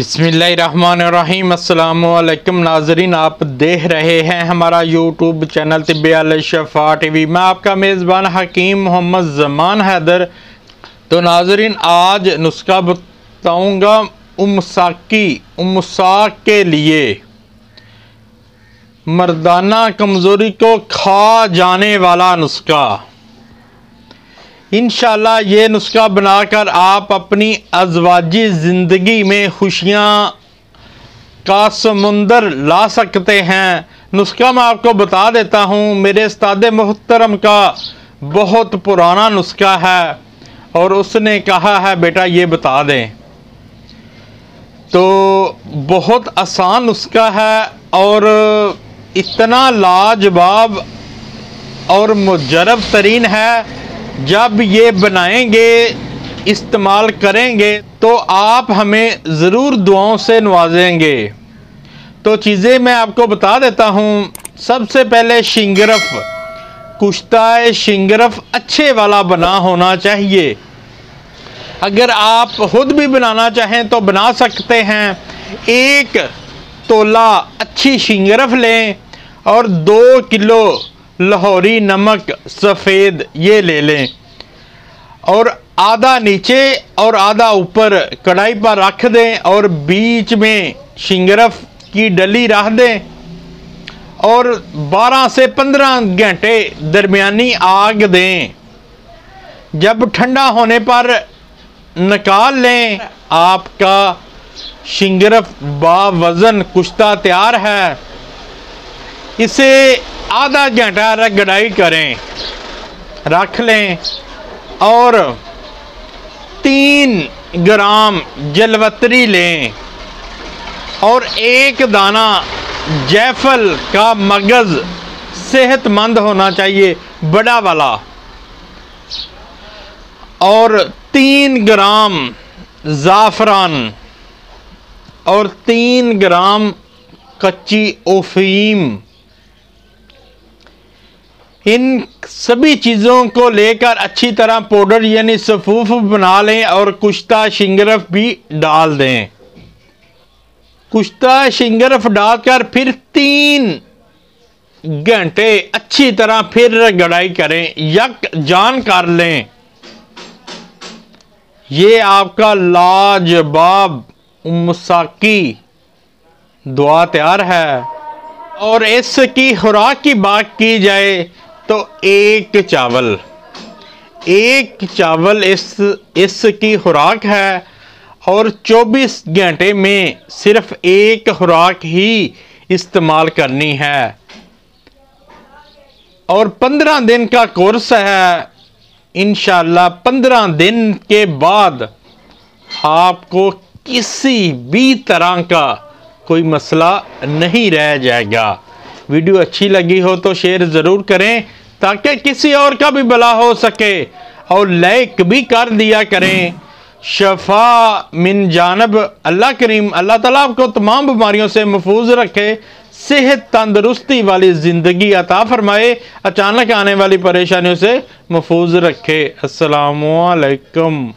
बिस्मिल्लाहिर्रहमानिर्रहीम। अस्सलामुअलैकुम नाजरीन, आप देख रहे हैं हमारा यूट्यूब चैनल तिब्बे अल शफा टीवी। मैं आपका मेज़बान हकीम मोहम्मद ज़मान हैदर। तो नाजरीन, आज नुस्खा बताऊंगा उम्साक के लिए, मर्दाना कमज़ोरी को खा जाने वाला नुस्खा। इंशाल्लाह ये नुस्खा बनाकर आप अपनी अज़वाजी ज़िंदगी में खुशियाँ का समुंदर ला सकते हैं। नुस्खा मैं आपको बता देता हूँ, मेरे उस्ताद मोहतरम का बहुत पुराना नुस्खा है और उसने कहा है बेटा ये बता दें। तो बहुत आसान नुस्खा है और इतना लाजवाब और मुजरब तरीन है। जब ये बनाएंगे, इस्तेमाल करेंगे तो आप हमें ज़रूर दुआओं से नवाजेंगे। तो चीज़ें मैं आपको बता देता हूँ। सबसे पहले शिंगरफ, कुश्ता शिंगरफ अच्छे वाला बना होना चाहिए। अगर आप खुद भी बनाना चाहें तो बना सकते हैं। 1 तोला अच्छी शिंगरफ लें और 2 किलो लाहौरी नमक सफ़ेद ये ले लें और आधा नीचे और आधा ऊपर कढ़ाई पर रख दें और बीच में शिंगरफ की डली रख दें और 12 से 15 घंटे दरमियानी आग दें। जब ठंडा होने पर निकाल लें, आपका शिंगरफ बावज़न कुश्ता तैयार है। इसे आधा घंटा रगड़ाई करें, रख लें और 3 ग्राम जलवतरी लें और 1 दाना जायफल का मगज़ सेहतमंद होना चाहिए, बड़ा वाला, और 3 ग्राम ज़ाफ़रान और 3 ग्राम कच्ची अफ़ीम। इन सभी चीज़ों को लेकर अच्छी तरह पाउडर यानी सफूफ बना लें और कुश्ता शिंगरफ भी डाल दें। कुश्ता शिंगरफ डालकर फिर 3 घंटे अच्छी तरह फिर रगड़ाई करें, यकजान कर लें। ये आपका लाजवाब उम्साकी दुआ तैयार है। और इसकी खुराक की बात की जाए तो 1 चावल इसकी खुराक है और 24 घंटे में सिर्फ 1 खुराक ही इस्तेमाल करनी है और 15 दिन का कोर्स है। इंशाल्लाह 15 दिन के बाद आपको किसी भी तरह का कोई मसला नहीं रह जाएगा। वीडियो अच्छी लगी हो तो शेयर ज़रूर करें ताकि किसी और का भी भला हो सके और लाइक भी कर दिया करें। शफा मिन जानब अल्लाह करीम, अल्लाह ताला आपको तमाम बीमारियों से महफूज रखे, सेहत तंदुरुस्ती वाली ज़िंदगी अता फरमाए, अचानक आने वाली परेशानियों से महफूज रखे। अस्सलामु अलैकुम।